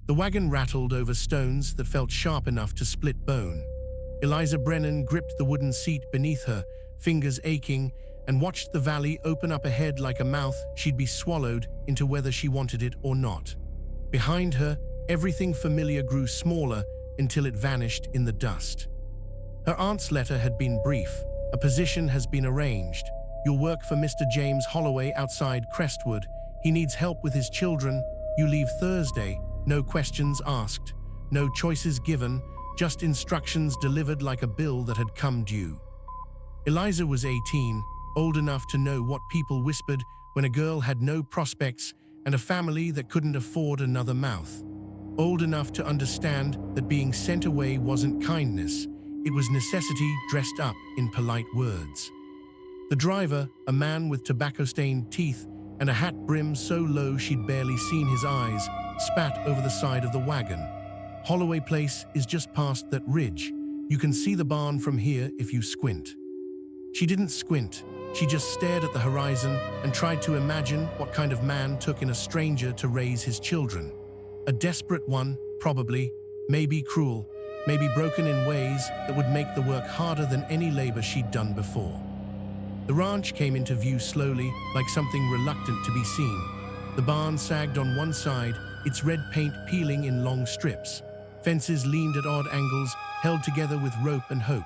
The wagon rattled over stones that felt sharp enough to split bone. Eliza Brennan gripped the wooden seat beneath her, fingers aching, and watched the valley open up ahead like a mouth she'd be swallowed into whether she wanted it or not. Behind her, everything familiar grew smaller until it vanished in the dust. Her aunt's letter had been brief. A position has been arranged. You'll work for Mr. James Holloway outside Crestwood. He needs help with his children. You leave Thursday. No questions asked. No choices given. Just instructions delivered like a bill that had come due. Eliza was 18, old enough to know what people whispered when a girl had no prospects and a family that couldn't afford another mouth. Old enough to understand that being sent away wasn't kindness. It was necessity dressed up in polite words. The driver, a man with tobacco-stained teeth and a hat brim so low she'd barely seen his eyes, spat over the side of the wagon. Holloway Place is just past that ridge. You can see the barn from here if you squint. She didn't squint. She just stared at the horizon and tried to imagine what kind of man took in a stranger to raise his children. A desperate one, probably, maybe cruel, maybe broken in ways that would make the work harder than any labor she'd done before. The ranch came into view slowly, like something reluctant to be seen. The barn sagged on one side, its red paint peeling in long strips. Fences leaned at odd angles, held together with rope and hope.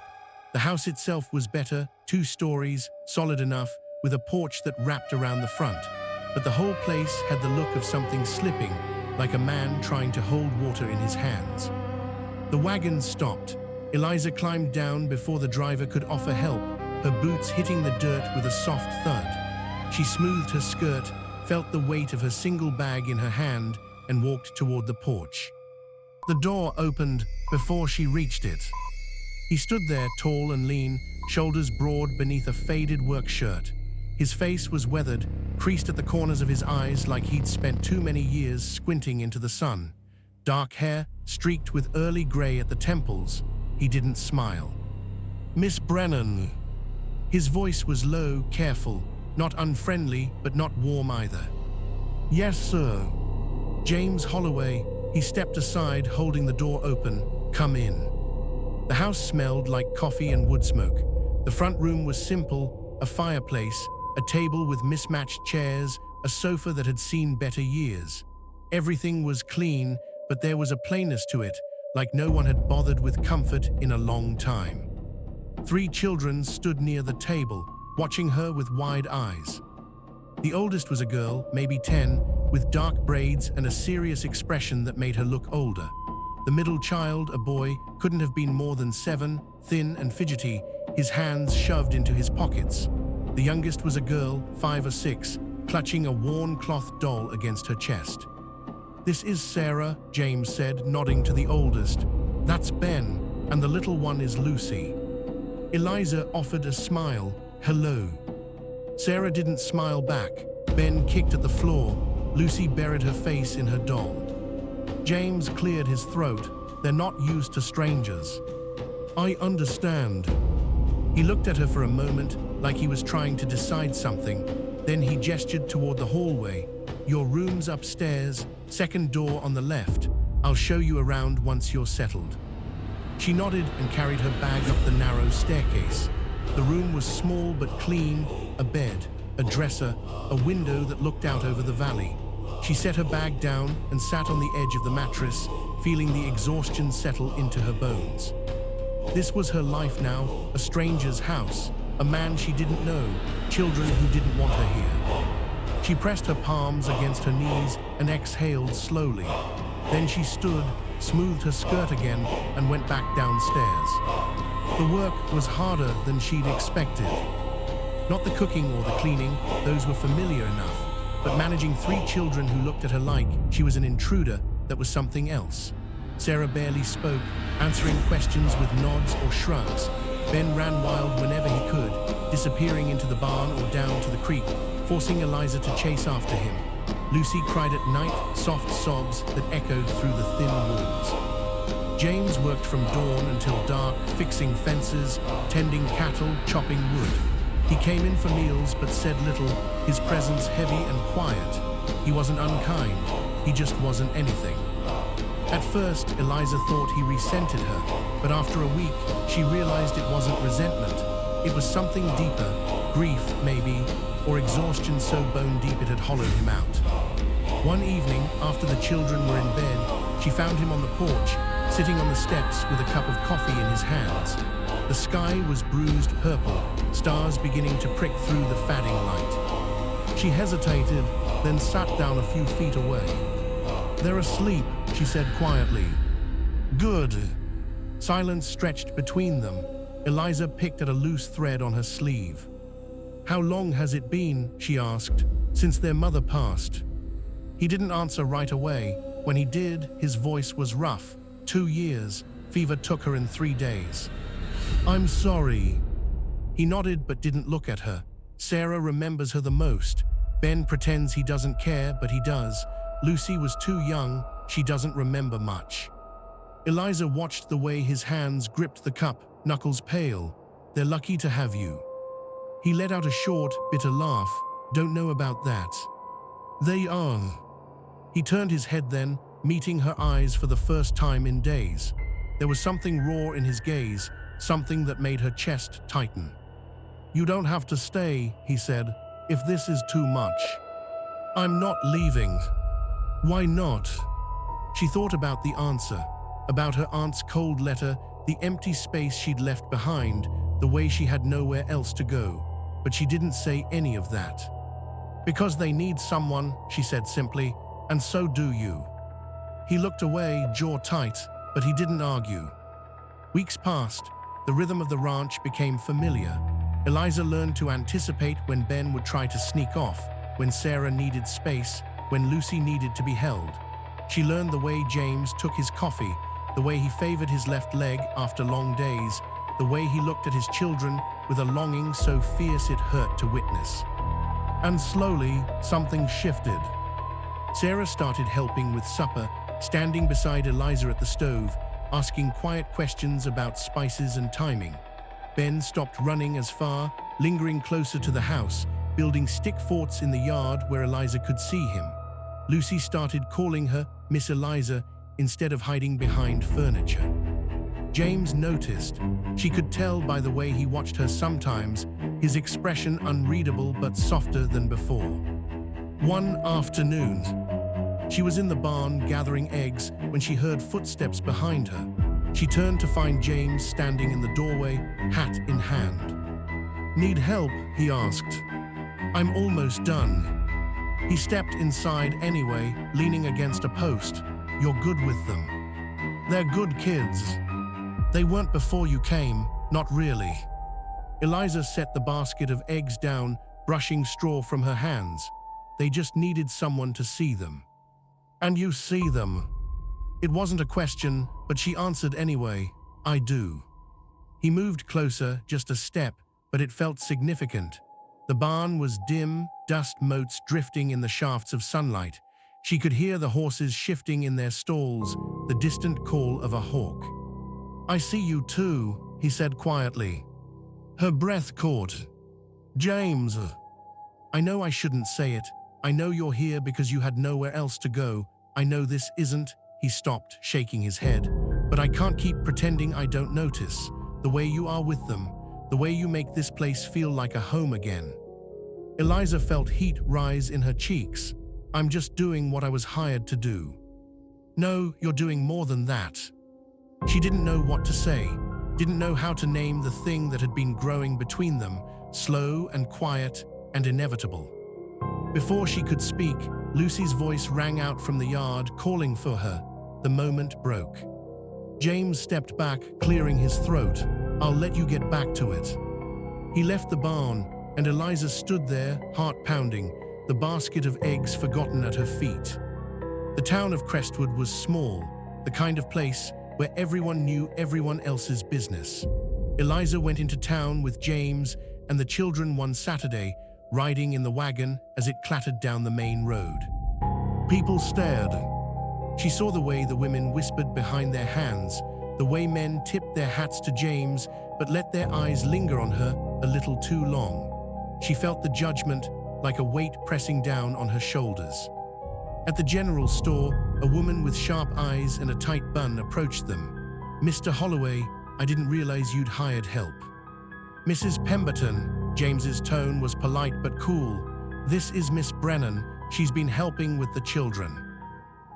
The house itself was better, 2 stories, solid enough, with a porch that wrapped around the front. But the whole place had the look of something slipping, like a man trying to hold water in his hands. The wagon stopped. Eliza climbed down before the driver could offer help, her boots hitting the dirt with a soft thud. She smoothed her skirt, felt the weight of her single bag in her hand, and walked toward the porch. The door opened before she reached it. He stood there, tall and lean, shoulders broad beneath a faded work shirt. His face was weathered, creased at the corners of his eyes like he'd spent too many years squinting into the sun. Dark hair, streaked with early gray at the temples. He didn't smile. "Miss Brennan." His voice was low, careful, not unfriendly, but not warm either. "Yes, sir." James Holloway. He stepped aside, holding the door open. "Come in." The house smelled like coffee and wood smoke. The front room was simple, a fireplace, a table with mismatched chairs, a sofa that had seen better years. Everything was clean, but there was a plainness to it, like no one had bothered with comfort in a long time. 3 children stood near the table, watching her with wide eyes. The oldest was a girl, maybe 10, with dark braids and a serious expression that made her look older. The middle child, a boy, couldn't have been more than 7, thin and fidgety, his hands shoved into his pockets. The youngest was a girl, 5 or 6, clutching a worn cloth doll against her chest. "This is Sarah," James said, nodding to the oldest. "That's Ben, and the little one is Lucy." Eliza offered a smile. "Hello." Sarah didn't smile back. Ben kicked at the floor. Lucy buried her face in her doll. James cleared his throat. "They're not used to strangers." "I understand." He looked at her for a moment, like he was trying to decide something. Then he gestured toward the hallway. "Your room's upstairs, second door on the left. I'll show you around once you're settled." She nodded and carried her bag up the narrow staircase. The room was small but clean, a bed, a dresser, a window that looked out over the valley. She set her bag down and sat on the edge of the mattress, feeling the exhaustion settle into her bones. This was her life now, a stranger's house, a man she didn't know, children who didn't want her here. She pressed her palms against her knees and exhaled slowly. Then she stood, smoothed her skirt again, and went back downstairs. The work was harder than she'd expected. Not the cooking or the cleaning, those were familiar enough, but managing 3 children who looked at her like she was an intruder, that was something else. Sarah barely spoke, answering questions with nods or shrugs. Ben ran wild whenever he could, disappearing into the barn or down to the creek, forcing Eliza to chase after him. Lucy cried at night, soft sobs that echoed through the thin walls. James worked from dawn until dark, fixing fences, tending cattle, chopping wood. He came in for meals but said little, his presence heavy and quiet. He wasn't unkind, he just wasn't anything. At first, Eliza thought he resented her, but after a week, she realized it wasn't resentment. It was something deeper, grief maybe, or exhaustion so bone deep it had hollowed him out. One evening, after the children were in bed, she found him on the porch, sitting on the steps with a cup of coffee in his hands. The sky was bruised purple, stars beginning to prick through the fading light. She hesitated, then sat down a few feet away. "They're asleep," she said quietly. "Good." Silence stretched between them. Eliza picked at a loose thread on her sleeve. "How long has it been," she asked, "since their mother passed?" He didn't answer right away. When he did, his voice was rough. 2 years. Fever took her in 3 days. "I'm sorry." He nodded but didn't look at her. Sarah remembers her the most. Ben pretends he doesn't care, but he does. Lucy was too young. She doesn't remember much. Eliza watched the way his hands gripped the cup, knuckles pale. "They're lucky to have you." He let out a short, bitter laugh. "Don't know about that." "They are." He turned his head then, meeting her eyes for the first time in days. There was something raw in his gaze, something that made her chest tighten. "You don't have to stay," he said, "if this is too much." "I'm not leaving." "Why not?" She thought about the answer, about her aunt's cold letter, the empty space she'd left behind, the way she had nowhere else to go. But she didn't say any of that. "Because they need someone," she said simply, "and so do you." He looked away, jaw tight, but he didn't argue. Weeks passed. The rhythm of the ranch became familiar. Eliza learned to anticipate when Ben would try to sneak off, when Sarah needed space, when Lucy needed to be held. She learned the way James took his coffee, the way he favored his left leg after long days, the way he looked at his children with a longing so fierce it hurt to witness. And slowly, something shifted. Sarah started helping with supper, standing beside Eliza at the stove, asking quiet questions about spices and timing. Ben stopped running as far, lingering closer to the house, building stick forts in the yard where Eliza could see him. Lucy started calling her Miss Eliza instead of hiding behind furniture. James noticed. She could tell by the way he watched her sometimes, his expression unreadable but softer than before. One afternoon, she was in the barn gathering eggs when she heard footsteps behind her. She turned to find James standing in the doorway, hat in hand. "Need help?" he asked. "I'm almost done." He stepped inside anyway, leaning against a post. "You're good with them." "They're good kids." "They weren't before you came, not really." Eliza set the basket of eggs down, brushing straw from her hands. They just needed someone to see them. "And you see them?" It wasn't a question, but she answered anyway. "I do." He moved closer, just a step, but it felt significant. The barn was dim, dust motes drifting in the shafts of sunlight. She could hear the horses shifting in their stalls, the distant call of a hawk. "I see you too," he said quietly. Her breath caught. "James." "I know I shouldn't say it. I know you're here because you had nowhere else to go. I know this isn't," he stopped, shaking his head. "But I can't keep pretending I don't notice. The way you are with them, the way you make this place feel like a home again." Eliza felt heat rise in her cheeks. "I'm just doing what I was hired to do." "No, you're doing more than that." She didn't know what to say, didn't know how to name the thing that had been growing between them, slow and quiet and inevitable. Before she could speak, Lucy's voice rang out from the yard, calling for her. The moment broke. James stepped back, clearing his throat. "I'll let you get back to it." He left the barn, and Eliza stood there, heart pounding, the basket of eggs forgotten at her feet. The town of Crestwood was small, the kind of place where everyone knew everyone else's business. Eliza went into town with James and the children one Saturday, riding in the wagon as it clattered down the main road. People stared. She saw the way the women whispered behind their hands, the way men tipped their hats to James but let their eyes linger on her a little too long. She felt the judgment, like a weight pressing down on her shoulders. At the general store, A woman with sharp eyes and a tight bun approached them. "Mr. Holloway, I didn't realize you'd hired help." "Mrs. Pemberton," James's tone was polite but cool. "This is Miss Brennan. She's been helping with the children."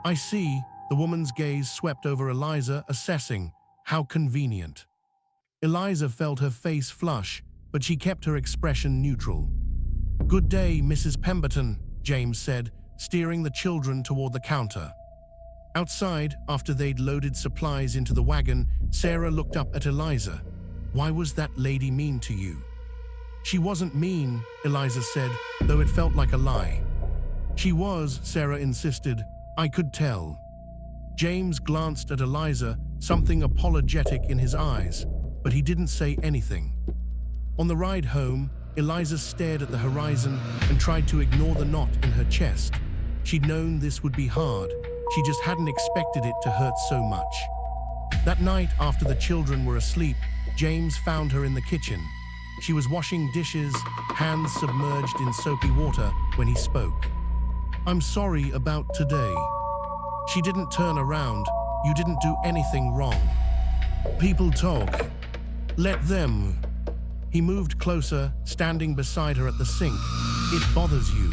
"I see." The woman's gaze swept over Eliza, assessing. How convenient. Eliza felt her face flush, but she kept her expression neutral. "Good day, Mrs. Pemberton," James said, steering the children toward the counter. Outside, after they'd loaded supplies into the wagon, Sarah looked up at Eliza. "Why was that lady mean to you?" "She wasn't mean," Eliza said, though it felt like a lie. "She was," Sarah insisted. "I could tell." James glanced at Eliza, something apologetic in his eyes, but he didn't say anything. On the ride home, Eliza stared at the horizon and tried to ignore the knot in her chest. She'd known this would be hard. She just hadn't expected it to hurt so much. That night, after the children were asleep, James found her in the kitchen. She was washing dishes, hands submerged in soapy water, when he spoke. "I'm sorry about today." She didn't turn around. "You didn't do anything wrong." "People talk. Let them." He moved closer, standing beside her at the sink. "It bothers you."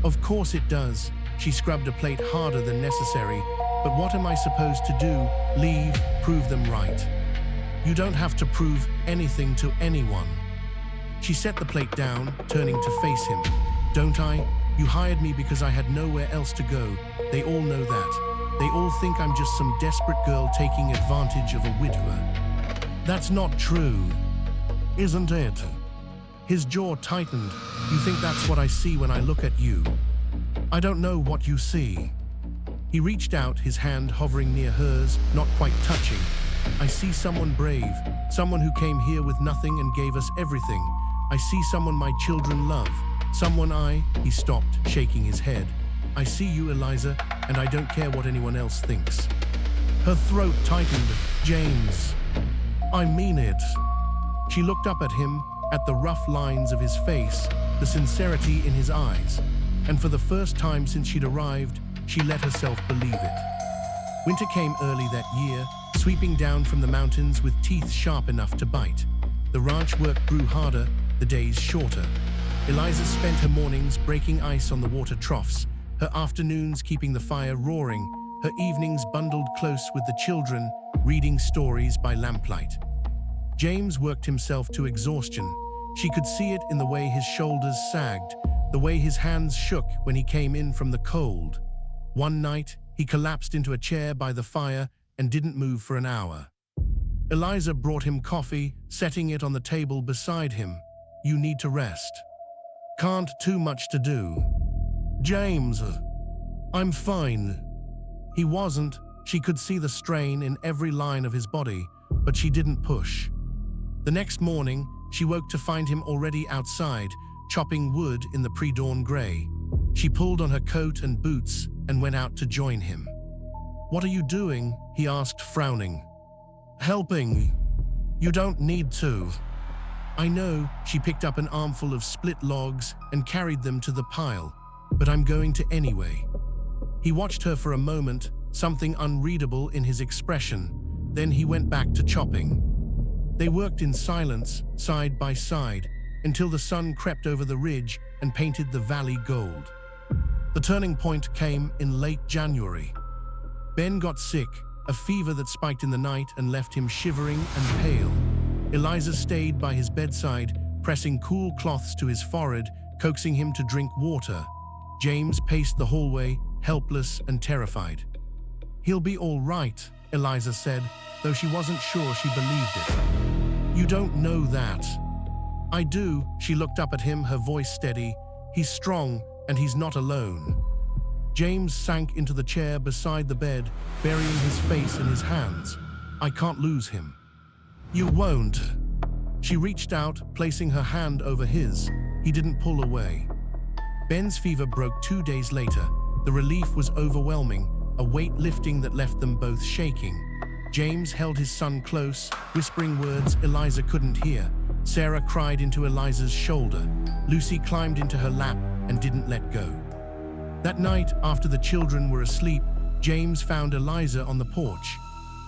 "Of course it does." She scrubbed a plate harder than necessary. "But what am I supposed to do? Leave, prove them right?" "You don't have to prove anything to anyone." She set the plate down, turning to face him. "Don't I? You hired me because I had nowhere else to go. They all know that. They all think I'm just some desperate girl taking advantage of a widower." "That's not true, isn't it?" His jaw tightened. "You think that's what I see when I look at you?" "I don't know what you see." He reached out, his hand hovering near hers, not quite touching. "I see someone brave, someone who came here with nothing and gave us everything. I see someone my children love. Someone He stopped, shaking his head. "I see you, Eliza, and I don't care what anyone else thinks." Her throat tightened. "James, I mean it." She looked up at him, at the rough lines of his face, the sincerity in his eyes. And for the first time since she'd arrived, she let herself believe it. Winter came early that year, sweeping down from the mountains with teeth sharp enough to bite. The ranch work grew harder, the days shorter. Eliza spent her mornings breaking ice on the water troughs, her afternoons keeping the fire roaring, her evenings bundled close with the children, reading stories by lamplight. James worked himself to exhaustion. She could see it in the way his shoulders sagged, the way his hands shook when he came in from the cold. One night, he collapsed into a chair by the fire and didn't move for an hour. Eliza brought him coffee, setting it on the table beside him. "You need to rest." "Can't, too much to do." "James, I'm fine." He wasn't. She could see the strain in every line of his body, but she didn't push. The next morning, she woke to find him already outside, chopping wood in the pre-dawn gray. She pulled on her coat and boots and went out to join him. "What are you doing?" he asked, frowning. "Helping. You don't need to." "I know." She picked up an armful of split logs and carried them to the pile. "But I'm going to anyway." He watched her for a moment, something unreadable in his expression. Then he went back to chopping. They worked in silence, side by side, until the sun crept over the ridge and painted the valley gold. The turning point came in late January. Ben got sick, a fever that spiked in the night and left him shivering and pale. Eliza stayed by his bedside, pressing cool cloths to his forehead, coaxing him to drink water. James paced the hallway, helpless and terrified. "He'll be all right," Eliza said, though she wasn't sure she believed it. "You don't know that." "I do." She looked up at him, her voice steady. "He's strong, and he's not alone." James sank into the chair beside the bed, burying his face in his hands. "I can't lose him." "You won't." She reached out, placing her hand over his. He didn't pull away. Ben's fever broke 2 days later. The relief was overwhelming, a weight lifting that left them both shaking. James held his son close, whispering words Eliza couldn't hear. Sarah cried into Eliza's shoulder. Lucy climbed into her lap and didn't let go. That night, after the children were asleep, James found Eliza on the porch.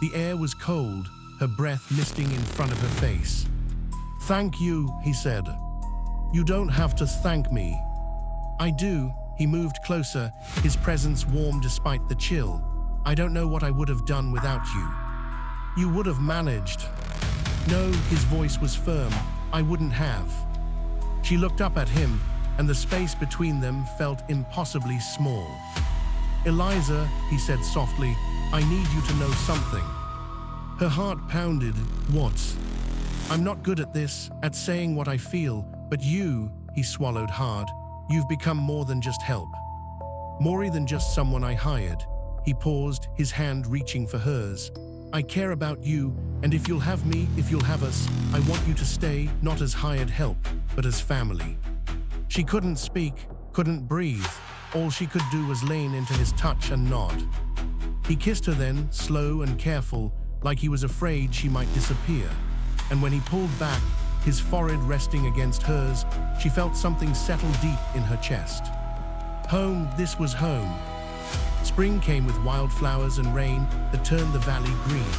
The air was cold, her breath misting in front of her face. "Thank you," he said. "You don't have to thank me." "I do." He moved closer, his presence warm despite the chill. "I don't know what I would have done without you." "You would have managed." "No," his voice was firm. "I wouldn't have." She looked up at him, and the space between them felt impossibly small. "Eliza," he said softly, "I need you to know something." Her heart pounded. "What?" "I'm not good at this, at saying what I feel, but you," he swallowed hard, "you've become more than just help. More than just someone I hired." He paused, his hand reaching for hers. "I care about you, and if you'll have me, if you'll have us, I want you to stay, not as hired help, but as family." She couldn't speak, couldn't breathe. All she could do was lean into his touch and nod. He kissed her then, slow and careful, like he was afraid she might disappear. And when he pulled back, his forehead resting against hers, she felt something settle deep in her chest. Home, this was home. Spring came with wildflowers and rain that turned the valley green.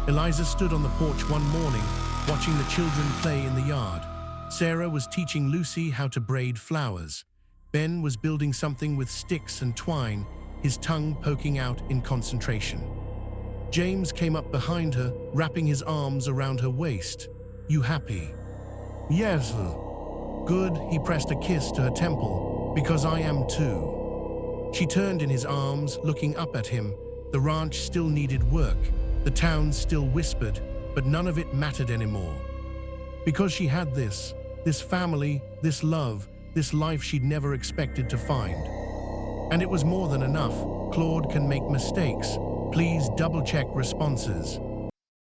Eliza stood on the porch one morning, watching the children play in the yard. Sarah was teaching Lucy how to braid flowers. Ben was building something with sticks and twine, his tongue poking out in concentration. James came up behind her, wrapping his arms around her waist. "You happy?" "Yes." "Good," he pressed a kiss to her temple. "Because I am too." She turned in his arms, looking up at him. The ranch still needed work. The town still whispered, but none of it mattered anymore. Because she had this family, this love, this life she'd never expected to find. And it was more than enough. Claude can make mistakes. Please double-check responses.